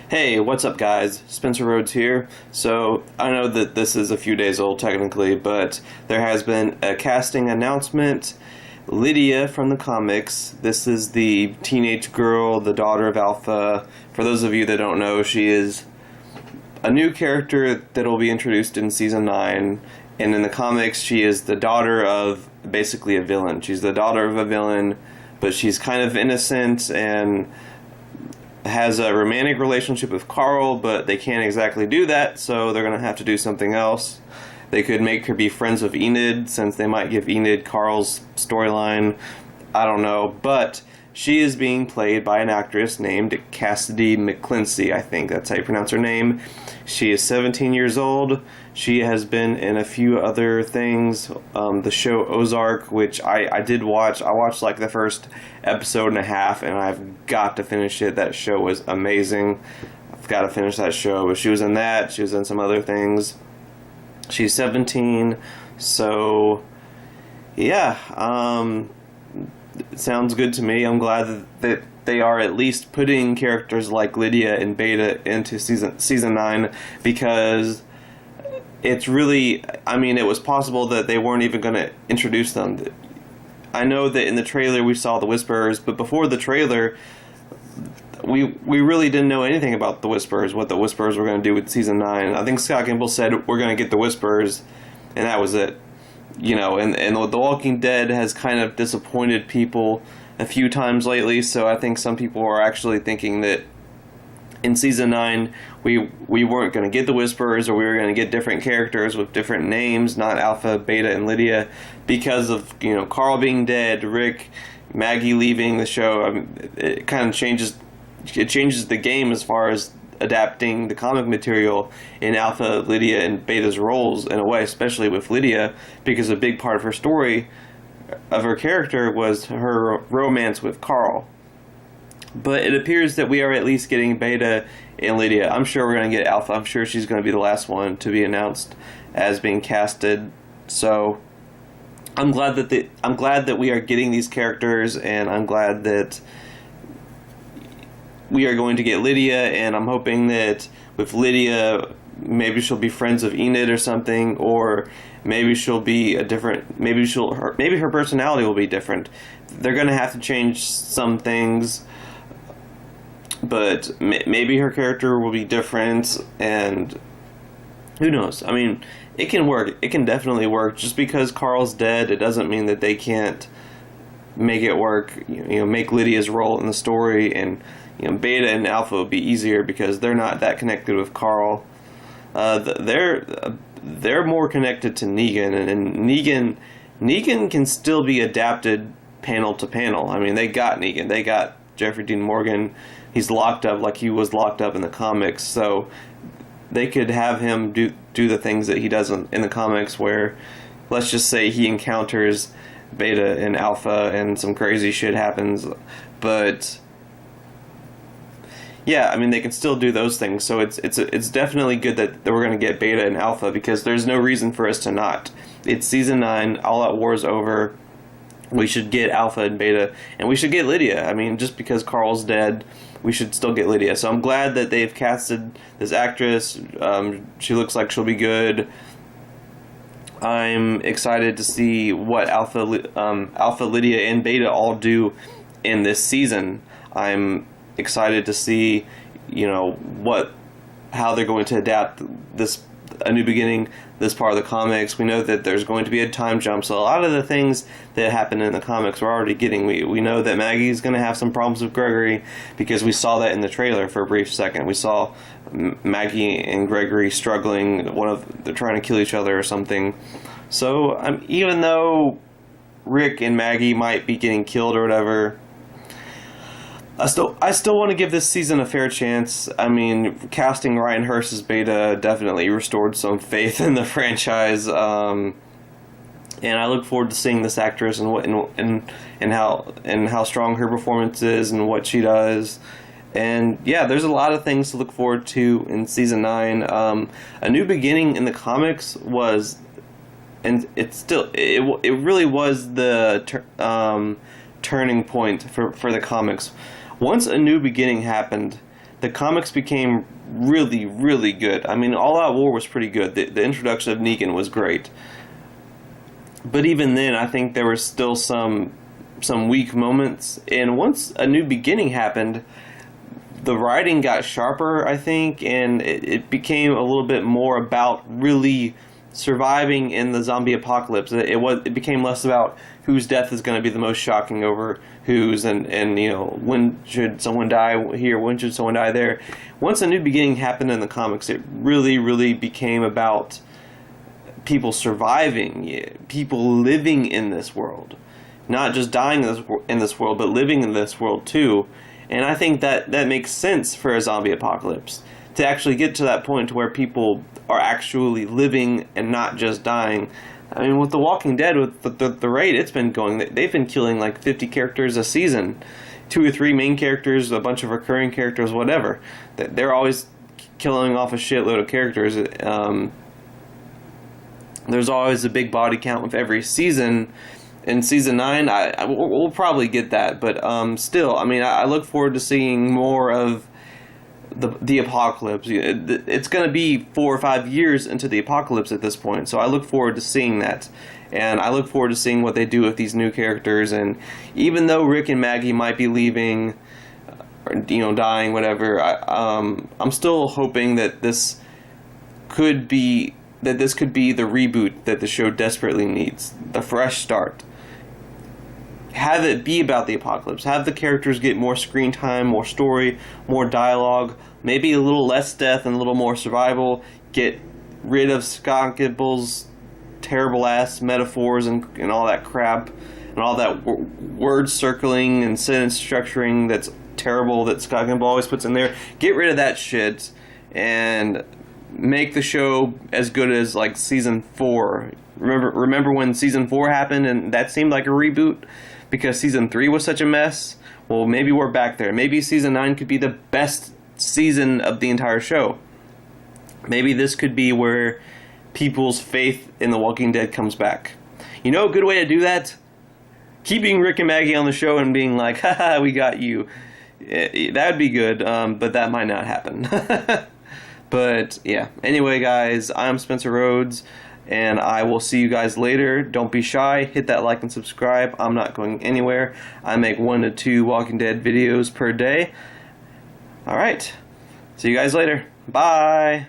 Hey, what's up, guys? Spencer Rhodes here. So, I know that this is a few days old technically, but there has been a casting announcement. Lydia from the comics. This is the teenage girl, the daughter of Alpha. For those of you that don't know, she is a new character that will be introduced in season 9. And in the comics, she is the daughter of basically a villain. She's the daughter of a villain, but she's kind of innocent and has a romantic relationship with Carl, but they can't exactly do that, so they're going to have to do something else. They could make her be friends with Enid, since they might give Enid Carl's storyline. I don't know, but she is being played by an actress named Cassady McClincy, I think that's how you pronounce her name. She is 17 years old. She has been in a few other things. The show Ozark, which I did watch. I watched like the first episode and a half, and I've got to finish it. That show was amazing. I've got to finish that show. But she was in that. She was in some other things. She's 17, so yeah, it sounds good to me. I'm glad that they are at least putting characters like Lydia and Beta into season 9, because it's really, I mean, it was possible that they weren't even going to introduce them. I know that in the trailer we saw the Whisperers, but before the trailer, we really didn't know anything about the Whisperers, what the Whisperers were going to do with season 9. I think Scott Gimple said we're going to get the Whisperers, and that was it. You know, and The Walking Dead has kind of disappointed people a few times lately, so I think some people are actually thinking that in season 9 we weren't going to get the Whisperers, or we were going to get different characters with different names, not Alpha, Beta, and Lydia, because of, you know, Carl being dead, Rick, Maggie leaving the show. I mean, it kind of changes the game as far as adapting the comic material in Alpha, Lydia, and Beta's roles in a way, especially with Lydia, because a big part of her story, of her character, was her romance with Carl. But it appears that we are at least getting Beta and Lydia. I'm sure we're going to get Alpha. I'm sure she's going to be the last one to be announced as being casted. So I'm glad that we are getting these characters, and I'm glad that we are going to get Lydia, and I'm hoping that with Lydia, maybe she'll be friends with Enid or something, or maybe she'll be maybe her personality will be different. They're going to have to change some things, but maybe her character will be different, and who knows? I mean, it can work. It can definitely work. Just because Carl's dead, it doesn't mean that they can't make it work. You know, make Lydia's role in the story, and you know, Beta and Alpha would be easier because they're not that connected with Carl. They're more connected to Negan, and Negan can still be adapted panel to panel. I mean, they got Negan. They got Jeffrey Dean Morgan. He's locked up like he was locked up in the comics, so they could have him do the things that he does in the comics, where, let's just say, he encounters Beta and Alpha and some crazy shit happens. But yeah, I mean, they can still do those things, so it's definitely good that we're going to get Beta and Alpha, because there's no reason for us to not. It's season 9, All Out War's over. We should get Alpha and Beta, and we should get Lydia. I mean, just because Carl's dead, we should still get Lydia. So I'm glad that they've casted this actress. She looks like she'll be good. I'm excited to see what Alpha, Lydia, and Beta all do in this season. I'm excited to see, you know, how they're going to adapt A New Beginning, this part of the comics. We know that there's going to be a time jump, so a lot of the things that happen in the comics we're already getting. We know that Maggie's going to have some problems with Gregory, because we saw that in the trailer for a brief second. We saw Maggie and Gregory struggling. They're trying to kill each other or something. So even though Rick and Maggie might be getting killed or whatever, I still want to give this season a fair chance. I mean, casting Ryan Hurst as Beta definitely restored some faith in the franchise, and I look forward to seeing this actress and how strong her performance is and what she does. And yeah, there's a lot of things to look forward to in season 9. A New Beginning in the comics was, and it really was the turning point for the comics. Once A New Beginning happened, the comics became really, really good. I mean, All Out War was pretty good. The introduction of Negan was great. But even then, I think there were still some weak moments. And once A New Beginning happened, the writing got sharper, I think, and it became a little bit more about really surviving in the zombie apocalypse. It became less about whose death is going to be the most shocking over whose, and you know, when should someone die here, when should someone die there. Once A New Beginning happened in the comics, it really, really became about people surviving, people living in this world, not just dying in this world, but living in this world too. And I think that makes sense for a zombie apocalypse, to actually get to that point to where people are actually living and not just dying. I mean, with The Walking Dead, with the rate it's been going, they've been killing like 50 characters a season, 2 or 3 main characters, a bunch of recurring characters, whatever. They're always killing off a shitload of characters. There's always a big body count with every season. In season 9, we'll probably get that, but still, I mean, I look forward to seeing more of the apocalypse. It's going to be 4 or 5 years into the apocalypse at this point, so I look forward to seeing that, and I look forward to seeing what they do with these new characters. And even though Rick and Maggie might be leaving, or, you know, dying, whatever, I'm still hoping that this could be the reboot that the show desperately needs, the fresh start. Have it be about the apocalypse. Have the characters get more screen time, more story, more dialogue, maybe a little less death and a little more survival. Get rid of Scott Gibble's terrible ass metaphors and all that crap and all that word circling and sentence structuring that's terrible that Scott Gimple always puts in there. Get rid of that shit and make the show as good as like season 4. Remember when season 4 happened and that seemed like a reboot because season 3 was such a mess? Well, maybe we're back there. Maybe season 9 could be the best season of the entire show. Maybe this could be where people's faith in The Walking Dead comes back. You know a good way to do that? Keeping Rick and Maggie on the show and being like, haha, we got you. That would be good, but that might not happen. But yeah, anyway guys, I'm Spencer Rhodes, and I will see you guys later. Don't be shy, hit that like and subscribe. I'm not going anywhere. I make 1 to 2 Walking Dead videos per day. Alright, see you guys later. Bye!